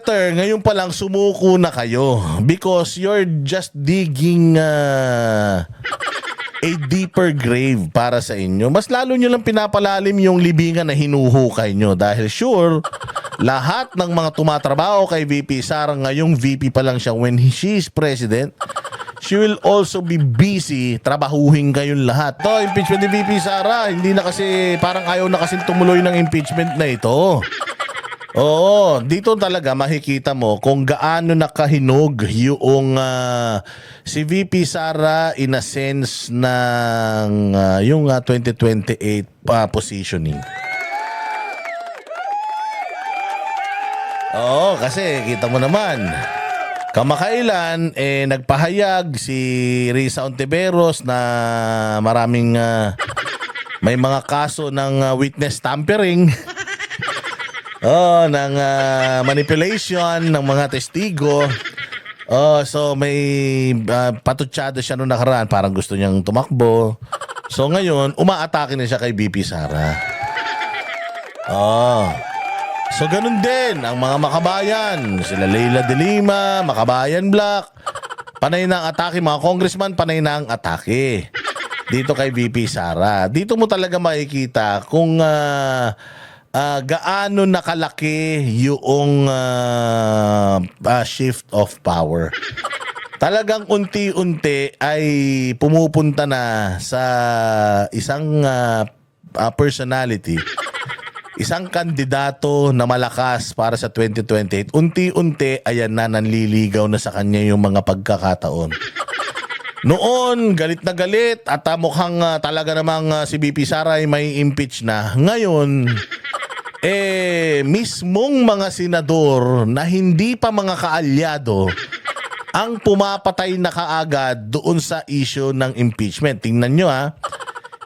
better, ngayon pa lang sumuko na kayo because you're just digging a deeper grave para sa inyo. Mas lalo nyo lang pinapalalim yung libingan na hinuhukay nyo dahil sure, lahat ng mga tumatrabaho kay VP Sara ngayong VP pa lang siya when she is president, she will also be busy trabahuhin kayong lahat. To, impeachment ni VP Sara, hindi na kasi, parang ayaw na kasi tumuloy ng impeachment na ito. Oo, dito talaga makikita mo kung gaano nakahinog yung si VP Sara in a sense ng yung 2028 positioning. Oo, kasi kita mo naman, kamakailan nagpahayag si Risa Ontiveros na maraming may mga kaso ng witness tampering. Ng manipulation ng mga testigo. So may patutsado siya noong nakaraan, parang gusto niyang tumakbo. So ngayon, umaatake na siya kay VP Sara. So ganun din ang mga makabayan, sila Leila de Lima, Makabayan Black, panay na ang atake, mga congressman, panay na ang atake dito kay VP Sara. Dito mo talaga makikita kung gaano nakalaki yung shift of power. Talagang unti-unti ay pumupunta na sa isang personality, isang kandidato na malakas para sa 2028. Unti-unti, ayan na, nanliligaw na sa kanya yung mga pagkakataon. Noon, galit na galit at mukhang talaga namang si VP Sara ay may impeach na. Ngayon, mismong mga senador na hindi pa mga kaalyado ang pumapatay na kaagad doon sa issue ng impeachment. Tingnan nyo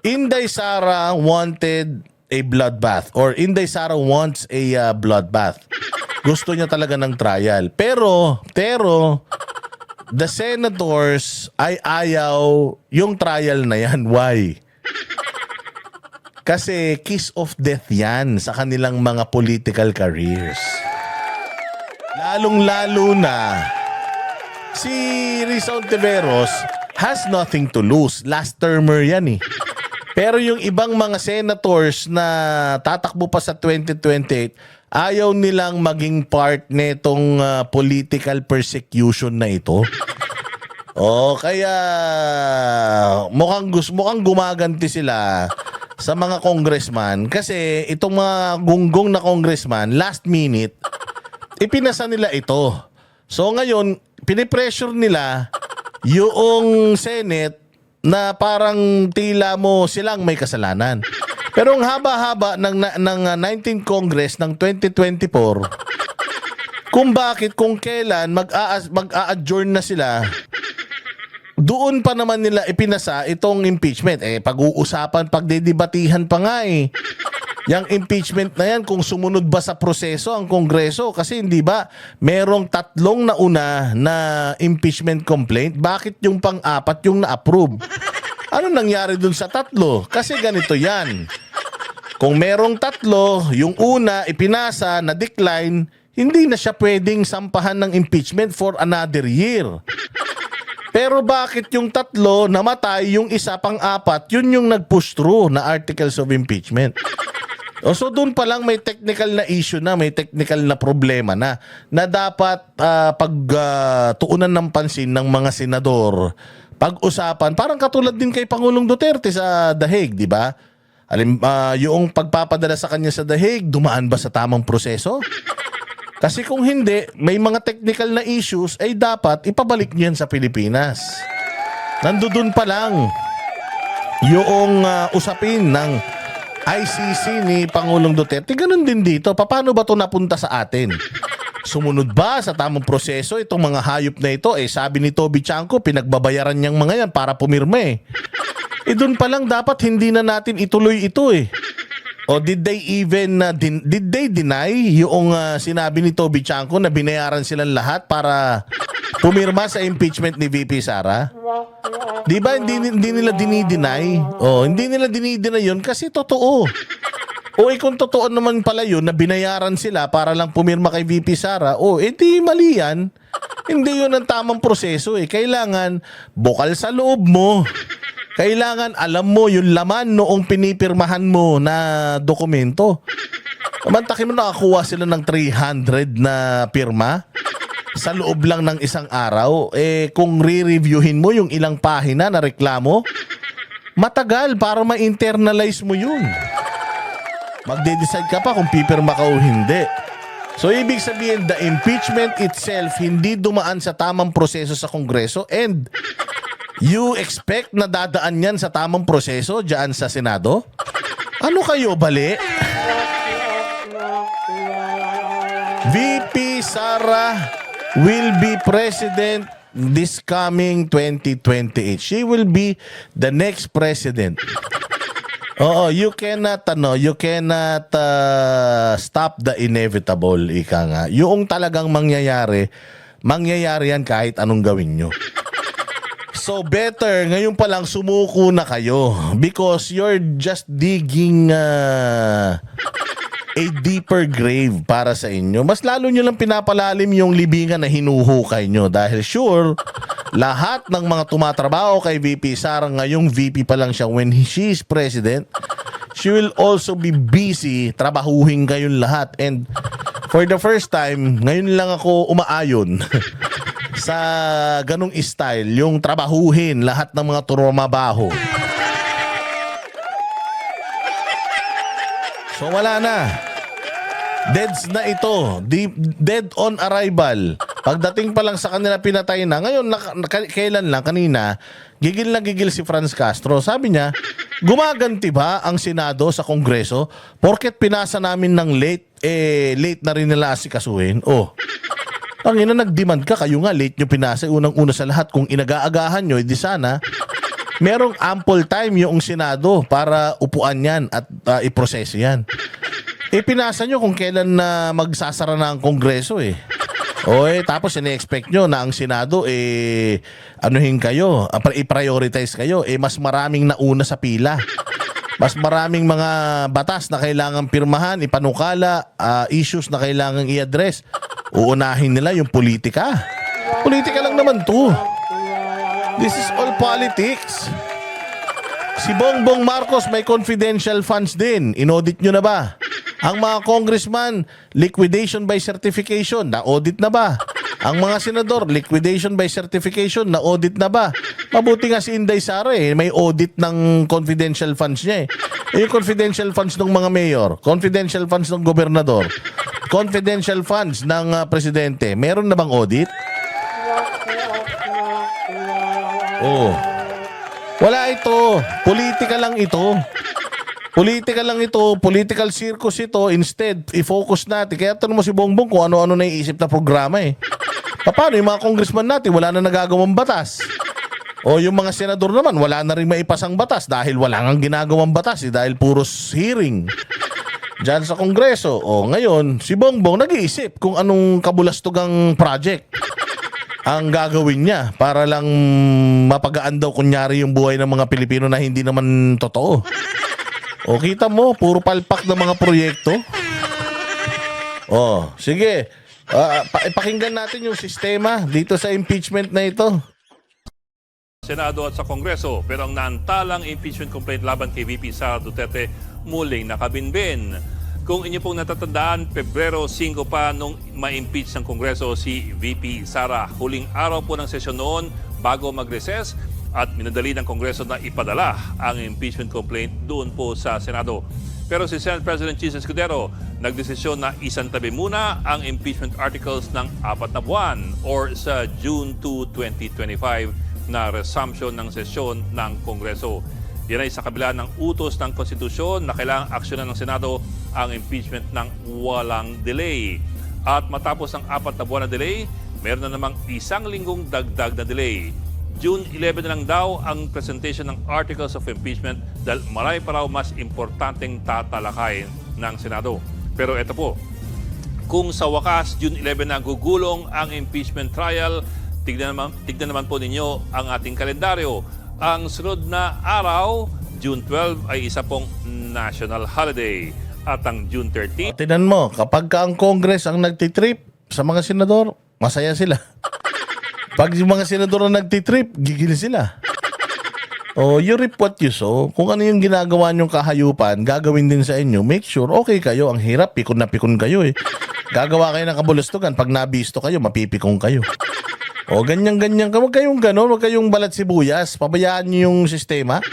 Inday Sara wanted a bloodbath or Inday Sara wants a bloodbath. Gusto niya talaga ng trial. Pero the senators ay ayaw yung trial na yan. Why? Kasi kiss of death yan sa kanilang mga political careers. Lalong-lalo na si Risa Ontiveros has nothing to lose. Last termer yan Pero yung ibang mga senators na tatakbo pa sa 2028, ayaw nilang maging part netong political persecution na ito. Kaya mukhang gumaganti sila sa mga congressman kasi itong mga gunggong na congressman last minute ipinasa nila ito. So ngayon pinipressure nila yung Senate na parang tila mo silang may kasalanan. Pero ang haba-haba ng 19th Congress ng 2024, kung kailan mag-a-adjourn na sila, doon pa naman nila ipinasa itong impeachment. Pag-uusapan, pagdedebatihan pa nga Yang impeachment na yan, kung sumunod ba sa proseso ang Kongreso. Kasi hindi ba, merong 3 nauna na impeachment complaint. Bakit yung pang-4 yung na-approve? Ano nangyari dun sa 3? Kasi ganito yan. Kung merong 3, yung una ipinasa, na-decline, hindi na siya pwedeng sampahan ng impeachment for another year. Pero bakit yung 3 namatay, yung isa pang-4, yun yung nag-push through na articles of impeachment. So doon pa lang may technical na issue na, may technical na problema na dapat pagtuunan ng pansin ng mga senador, pag-usapan, parang katulad din kay Pangulong Duterte sa The Hague, di ba? Yung pagpapadala sa kanya sa The Hague, dumaan ba sa tamang proseso? Kasi kung hindi, may mga technical na issues ay dapat ipabalik niyan sa Pilipinas. Nandoon pa lang yung usapin ng ICC ni Pangulong Duterte. Ganun din dito. Paano ba ito napunta sa atin? Sumunod ba sa tamang proseso itong mga hayop na ito? Sabi ni Toby Chanco, pinagbabayaran niyang mga yan para pumirma doon pa lang dapat hindi na natin ituloy ito O did they even did they deny yung sinabi ni Toby Chanco na binayaran silang lahat para pumirma sa impeachment ni VP Sara? Di ba hindi nila dinideny? Hindi nila dinideny yun kasi totoo. O kung totoo naman pala yun na binayaran sila para lang pumirma kay VP Sara, di mali yan. Hindi yun ang tamang proseso eh. Kailangan bukal sa loob mo. Kailangan alam mo yung laman noong pinipirmahan mo na dokumento. Kamantakin mo nakakuha sila ng 300 na pirma sa loob lang ng isang araw. Kung re-reviewin mo yung ilang pahina na reklamo, matagal para ma-internalize mo yun. Magde-decide ka pa kung pipirma ka o hindi. So, ibig sabihin, the impeachment itself hindi dumaan sa tamang proseso sa Kongreso and you expect na dadaan yan sa tamang proseso dyan sa Senado? Ano kayo, bali? VP Sara will be president this coming 2028. She will be the next president. Oo, you cannot stop the inevitable, ika nga. Yung talagang mangyayari yan kahit anong gawin nyo. So better, ngayon pa lang sumuko na kayo because you're just digging a deeper grave para sa inyo. Mas lalo nyo lang pinapalalim yung libingan na hinuhukay nyo dahil sure, lahat ng mga tumatrabaho kay VP Sara ngayong VP pa lang siya when she is president, she will also be busy trabahuhin kayong lahat. And for the first time, ngayon lang ako umaayon sa ganong style, yung trabahuhin lahat ng mga tumabaho. So wala na. Deads na ito. Dead on arrival. Pagdating pa lang sa kanila pinatay na. Ngayon, kailan lang, kanina, gigil na gigil si Franz Castro. Sabi niya, gumaganti ba ang Senado sa Kongreso? Porket pinasa namin ng late, late na rin nila asikasuhin. Ang ina, nag-demand ka, kayo nga, late nyo pinasa. Unang-una sa lahat, kung inaga-agahan nyo, di sana, merong ample time yung Senado para upuan yan at iproseso yan. Pinasa nyo kung kailan na magsasara na ang Kongreso eh. Tapos ine-expect nyo na ang Senado anuhin kayo, i-prioritize kayo. Mas maraming nauna sa pila. Mas maraming mga batas na kailangan pirmahan, ipanukala, issues na kailangan i-address. Uunahin nila yung politika. Politika lang naman to. This is all politics. Si Bongbong Marcos may confidential funds din. Inaudit nyo na ba? Ang mga congressman, liquidation by certification, na-audit na ba? Ang mga senador, liquidation by certification, na-audit na ba? Mabuti nga si Inday Sara may audit ng confidential funds niya yung confidential funds ng mga mayor, confidential funds ng gobernador, confidential funds ng presidente, meron na bang audit? Wala ito. Politika lang ito. Political circus ito. Instead, i-focus natin. Kaya tanong mo si Bongbong kung ano-ano naiisip na programa Paano yung mga congressman natin wala na nagagawang batas? Yung mga senador naman wala na rin maipasang batas dahil wala nang ginagawang batas dahil puros hearing dyan sa Kongreso. Ngayon, si Bongbong nag-iisip kung anong kabulastugang project ang gagawin niya para lang mapagaan daw kunyari yung buhay ng mga Pilipino na hindi naman totoo. Kita mo, puro palpak ng mga proyekto. Sige. Ipakinggan natin yung sistema dito sa impeachment na ito. Senado at sa Kongreso, pero ang naantalang impeachment complaint laban kay VP Sara Duterte muling nakabinbin. Kung inyo pong natatandaan, Pebrero 5 pa nung ma-impeach ng Kongreso si VP Sara. Huling araw po ng sesyon noon bago mag-recess at minadali ng Kongreso na ipadala ang impeachment complaint doon po sa Senado. Pero si Senate President Chis Escudero nagdesisyon na isantabi muna ang impeachment articles ng 4 na buwan or sa June 2, 2025 na resumption ng sesyon ng Kongreso. Yan ay sa kabila ng utos ng konstitusyon na kailangang aksyonan ng Senado ang impeachment ng walang delay. At matapos ang 4 na buwan na delay, meron na namang 1 linggong dagdag na delay. June 11 na lang daw ang presentation ng articles of impeachment dahil marami pa raw mas importanteng tatalakayin ng Senado. Pero ito po, kung sa wakas June 11 na gugulong ang impeachment trial, tignan naman po ninyo ang ating kalendaryo. Ang sunod na araw, June 12, ay isa pong national holiday. At ang June 13, Tinan mo, kapag ka ang Congress ang nagtitrip sa mga senador, masaya sila. Pag yung mga senador ang nagtitrip, gigil sila. O, you reap what you sow. Kung ano yung ginagawa nyong kahayupan, gagawin din sa inyo. Make sure, okay kayo. Ang hirap, pikon na pikon kayo eh. Gagawa kayo ng kabulustugan. Pag nabisto kayo, mapipikong kayo. O, ganyan-ganyan. Huwag kayong ganon. Huwag kayong balat sibuyas. Pabayaan nyo yung sistema.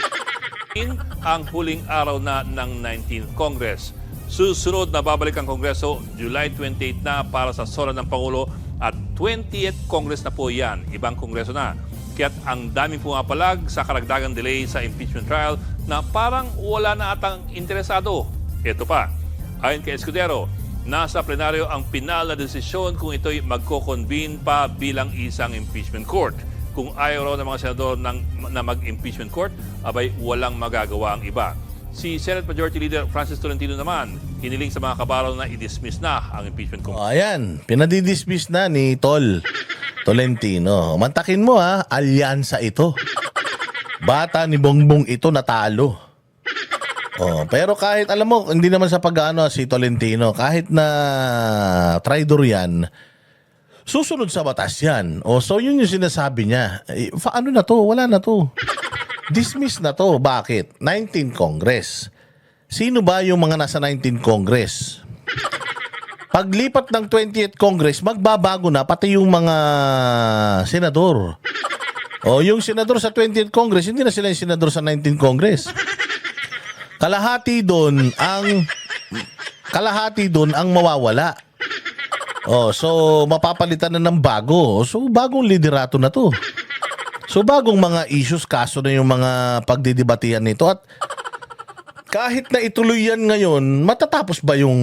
ang huling araw na ng 19th Congress. Susunod na babalik ang Kongreso July 28 na para sa sora ng Pangulo at 20th Congress na po yan. Ibang Kongreso na. Kaya't ang daming pumapalag sa karagdagang delay sa impeachment trial na parang wala na atang interesado. Ito pa, ayon kay Escudero, nasa plenaryo ang pinal na desisyon kung ito'y magko-convene pa bilang isang impeachment court. Kung ayaw raw ng mga senador na mag-impeachment court, abay walang magagawa ang iba. Si Senate Majority Leader Francis Tolentino naman, hiniling sa mga kabaral na i-dismiss na ang impeachment court. O, ayan. Pinadidismiss na ni Tolentino. Mantakin mo ha, alyansa ito. Bata ni Bongbong ito natalo. Oh, pero kahit alam mo, hindi naman sa pag-ano si Tolentino, kahit na traidor yan, susunod sa batas yan. O, so yun yung sinasabi niya. Ano na to? Wala na to. Dismiss na to. Bakit? 19 Congress. Sino ba yung mga nasa 19 Congress? Paglipat ng 20th Congress, magbabago na pati yung mga senador. O, yung senador sa 20th Congress, hindi na sila yung senador sa 19th Congress. Kalahati doon ang mawawala. Oh, so mapapalitan na ng bago. So bagong liderato na 'to. So bagong mga issues, kaso na yung mga pagdidebatihan nito at kahit na ituloy yan ngayon, matatapos ba yung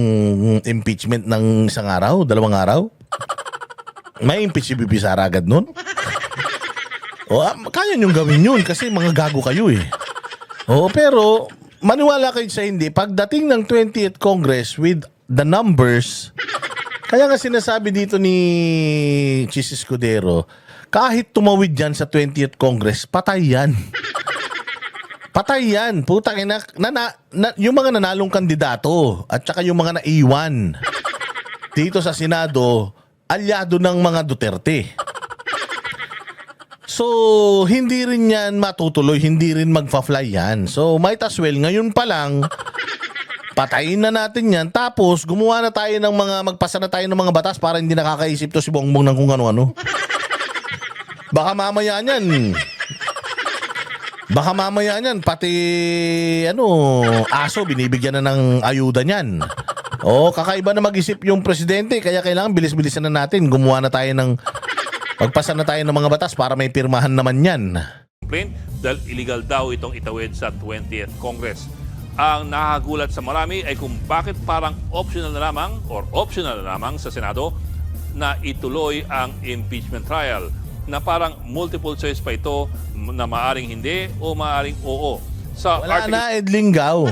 impeachment ng isang araw, dalawang araw? May impeach si BP Sara agad nun? O, kaya niyong gawin yun kasi mga gago kayo eh. O, pero maniwala kayo sa hindi, pagdating ng 20th Congress with the numbers, kaya nga sinasabi dito ni Chis Escudero, kahit tumawid yan sa 20th Congress, patay yan. Patay yan. Putang ina, yung mga nanalong kandidato at saka yung mga naiwan dito sa Senado, alyado ng mga Duterte. So, hindi rin yan matutuloy, hindi rin magfa-fly yan. So, might as well, ngayon pa lang, patayin na natin yan. Tapos, gumawa na tayo ng magpasa na tayo ng mga batas para hindi nakakaisip to si Bongbong ng kung ano-ano. Baka mamaya niyan, pati aso binibigyan na ng ayuda niyan. O, kakaiba na mag-isip yung presidente, kaya kailangan bilis-bilisan na natin. Gumawa na tayo magpasa na tayo ng mga batas para may pirmahan naman yan. Complaint dahil illegal daw itong itawid sa 20th Congress. Ang nakagulat sa marami ay kung bakit parang optional na lamang sa Senado na ituloy ang impeachment trial, na parang multiple choice pa ito na maaring hindi o maaring oo. Sa Wala na, Edlinggaw.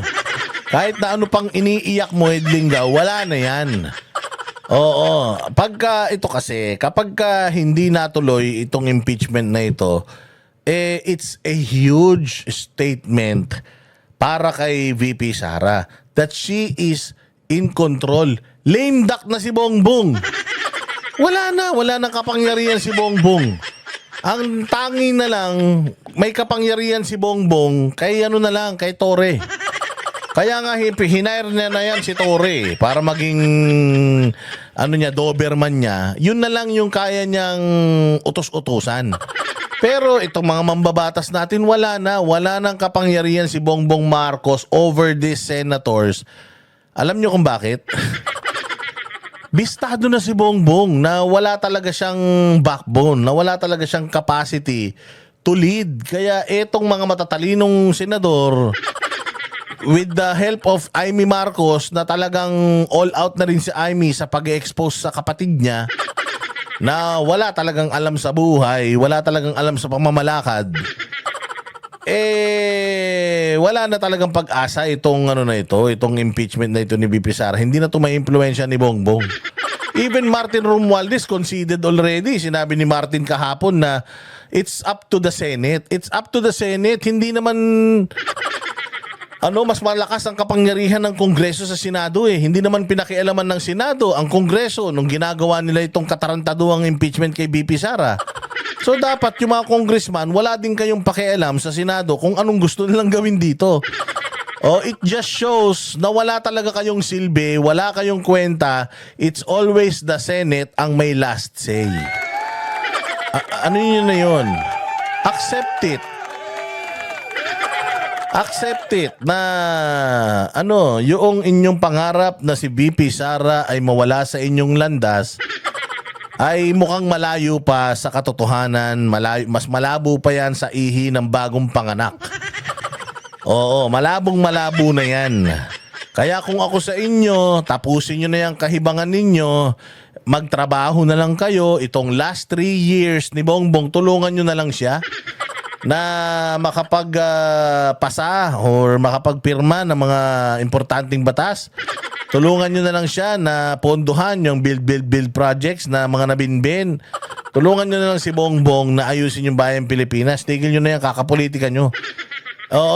Kahit na ano pang iniiyak mo, Edlinggaw, wala na yan. Oo. Kapag hindi natuloy itong impeachment na ito, it's a huge statement para kay VP Sara that she is in control. Lame duck na si Bongbong. Wala nang kapangyarihan si Bongbong. Ang tangi na lang, may kapangyarihan si Bongbong kay Torre. Kaya nga hinire na yan si Torre para maging Doberman niya. Yun na lang yung kaya niyang utos-utusan. Pero itong mga mambabatas natin, wala nang kapangyarihan si Bongbong Marcos over these senators. Alam niyo kung bakit? Bistado na si Bongbong na wala talaga siyang backbone, na wala talaga siyang capacity to lead. Kaya etong mga matatalinong senador, with the help of Amy Marcos, na talagang all out na rin si Amy sa pag-expose sa kapatid niya, na wala talagang alam sa buhay, wala talagang alam sa pamamalakad, wala na talagang pag-asa itong impeachment na ito ni VP Sara. Hindi na ito ma-impluensya ni Bongbong. Even Martin Romualdez conceded already. Sinabi ni Martin kahapon na it's up to the Senate. It's up to the Senate. Hindi naman mas malakas ang kapangyarihan ng Kongreso sa Senado eh. Hindi naman pinakialaman ng Senado ang Kongreso nung ginagawa nila itong katarantaduang impeachment kay BP Sara. So dapat yung mga congressman, wala din kayong pakialam sa Senado kung anong gusto nilang gawin dito. It just shows na wala talaga kayong silbi, wala kayong kwenta. It's always the Senate ang may last say. Ano yun na yun? Accept it. Accept it na yung inyong pangarap na si BP Sara ay mawala sa inyong landas ay mukhang malayo pa sa katotohanan, mas malabo pa yan sa ihi ng bagong panganak. Oo, malabong-malabo na yan. Kaya kung ako sa inyo, tapusin nyo na yung kahibangan ninyo, magtrabaho na lang kayo, itong last 3 years ni Bongbong, tulungan nyo na lang siya na makapagpasa or makapagpirma ng mga importanteng batas. Tulungan nyo na lang siya na ponduhan yung build projects na mga nabinbin. Tulungan nyo na lang si Bongbong na ayusin yung bayang Pilipinas. Tigil nyo na yung kakapolitika nyo.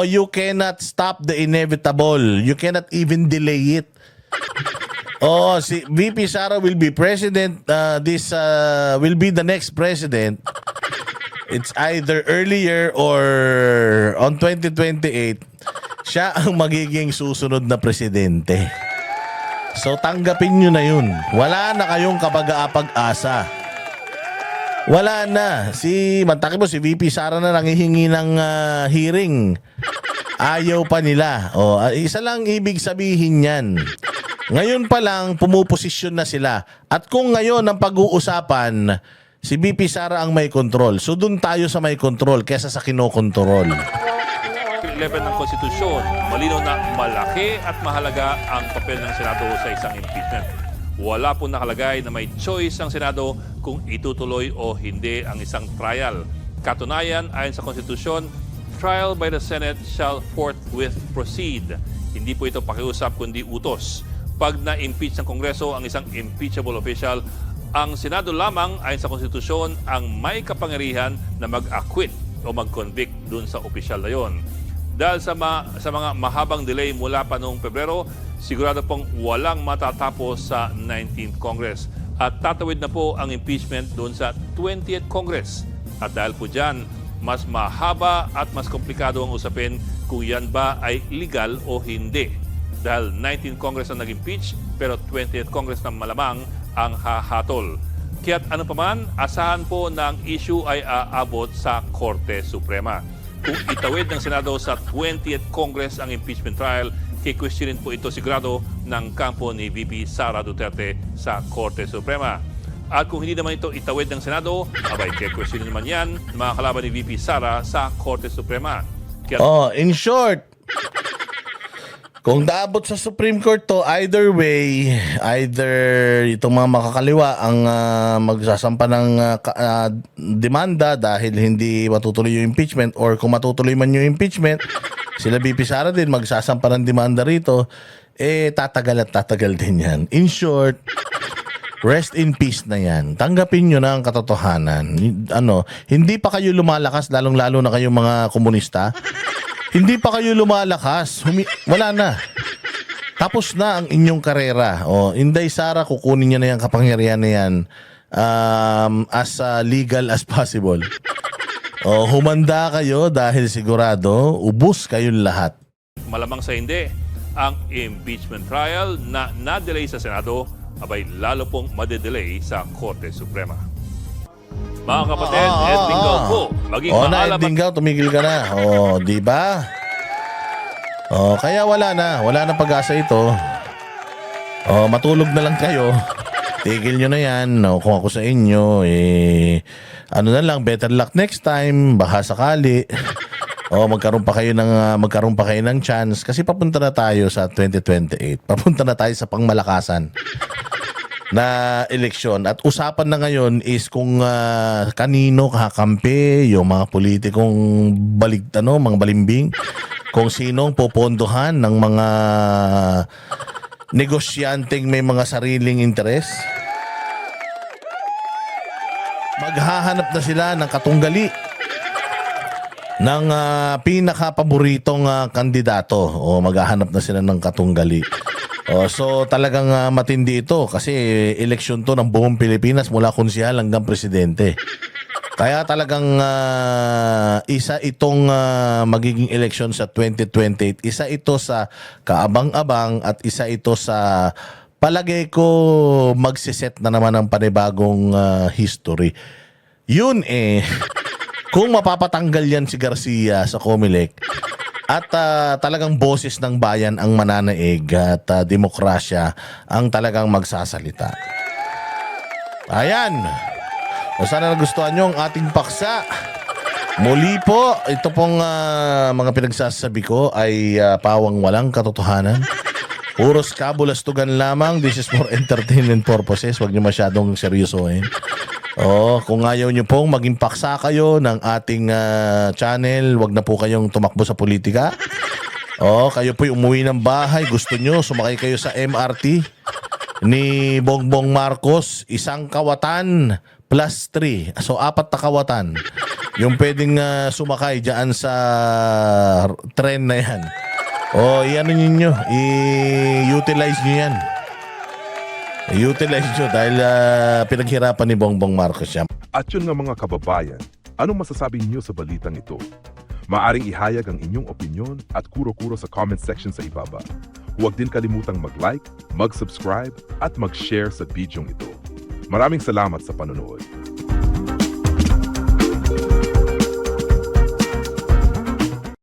You cannot stop the inevitable. You cannot even delay it. Si VP Sara will be president. Will be the next president. It's either earlier or on 2028, siya ang magiging susunod na presidente. So tanggapin nyo na yun. Wala na kayong kapag-aapag-asa. Wala na. Mantaki mo, si VP Sara na nangihingi ng hearing. Ayaw pa nila. Isa lang ibig sabihin yan. Ngayon pa lang, pumuposisyon na sila. At kung ngayon ang pag-uusapan, si BP Sara ang may control. So doon tayo sa may control kesa sa kinokontrol. 11 ng Konstitusyon, malinaw na malaki at mahalaga ang papel ng Senado sa isang impeachment. Wala po nakalagay na may choice ang Senado kung itutuloy o hindi ang isang trial. Katunayan, ayon sa Konstitusyon, trial by the Senate shall forthwith proceed. Hindi po ito pakiusap kundi utos. Pag na-impeach ng Kongreso ang isang impeachable official, ang Senado lamang ayon sa Konstitusyon ang may kapangyarihan na mag-acquit o mag-convict dun sa opisyal na yon. Dahil sa mga mahabang delay mula pa noong Pebrero, sigurado pong walang matatapos sa 19th Congress. At tatawid na po ang impeachment doon sa 20th Congress. At dahil po dyan, mas mahaba at mas komplikado ang usapin kung yan ba ay legal o hindi. Dahil 19th Congress ang nag-impeach, pero 20th Congress na malamang ang hahatol. Kaya't ano pa man, asahan po na ang issue ay aabot sa Korte Suprema. Kung itawid ng Senado sa 20th Congress ang impeachment trial, kikwestiyonin po ito sigurado ng kampo ni VP Sara Duterte sa Korte Suprema. At kung hindi naman ito itawid ng Senado, kikwestiyonin naman yan ng mga kalaban ni VP Sara sa Korte Suprema. In short, kung daabot sa Supreme Court to, either way, either itong mga makakaliwa ang magsasampa ng demanda dahil hindi matutuloy yung impeachment, or kung matutuloy man yung impeachment, sila BP Sara din magsasampa ng demanda rito, tatagal at tatagal din yan. In short, rest in peace na yan. Tanggapin nyo na ang katotohanan. Hindi pa kayo lumalakas, lalong-lalo na kayong mga komunista. Hindi pa kayo lumalakas. Wala na. Tapos na ang inyong karera. Inday Sara, kukunin niya na yung kapangyarihan na yan as legal as possible. Humanda kayo dahil sigurado, ubos kayong lahat. Malamang sa hindi, ang impeachment trial na na-delay sa Senado, lalo pong madedelay sa Korte Suprema. Mga kapatid, Ed Dingaw po. Maging maalam Ed Dingaw, tumigil ka na. Di ba? Kaya wala na pag-asa ito. Matulog na lang kayo. Tigil nyo na yan. Kung ako sa inyo, na lang, better luck next time. Baka sakali. Magkaroon pa kayo ng chance kasi papunta na tayo sa 2028. Papunta na tayo sa pangmalakasan na eleksyon. At usapan na ngayon is kung kanino kakampi yung mga politikong mga balimbing, kung sinong popondohan ng mga negosyanteng may mga sariling interes. Maghahanap na sila ng katunggali. ng pinaka-paboritong kandidato o maghahanap na sila ng katunggali. So talagang matindi ito kasi eleksyon to ng buong Pilipinas mula konsehal hanggang presidente. Kaya talagang isa itong magiging eleksyon sa 2028. Isa ito sa kaabang-abang at isa ito sa palagay ko magsiset na naman ng panibagong history. Yun kung mapapatanggal yan si Garcia sa Comelec at talagang boses ng bayan ang mananaig at demokrasya ang talagang magsasalita. Ayan. O sana nagustuhan nyo ang ating paksa. Muli po, ito pong mga pinagsasabi ko ay pawang walang katotohanan. Puros kabulastugan lamang. This is for entertainment purposes. Huwag nyo masyadong seryosohin. Kung ayaw nyo pong maging paksa kayo ng ating channel, wag na po kayong tumakbo sa politika. Kayo po'y umuwi ng bahay. Gusto nyo, sumakay kayo sa MRT ni Bongbong Marcos. Isang kawatan plus 3. So, 4 na kawatan. Yung pwedeng sumakay dyan sa tren na yan. Iyan ninyo. I-utilize nyo yan. I-utilize nyo dahil pinaghirapan ni Bongbong Marcos yan. At yun nga mga kababayan, anong masasabi niyo sa balitang ito? Maaring ihayag ang inyong opinyon at kuro-kuro sa comment section sa ibaba. Huwag din kalimutang mag-like, mag-subscribe at mag-share sa bidyong ito. Maraming salamat sa panonood.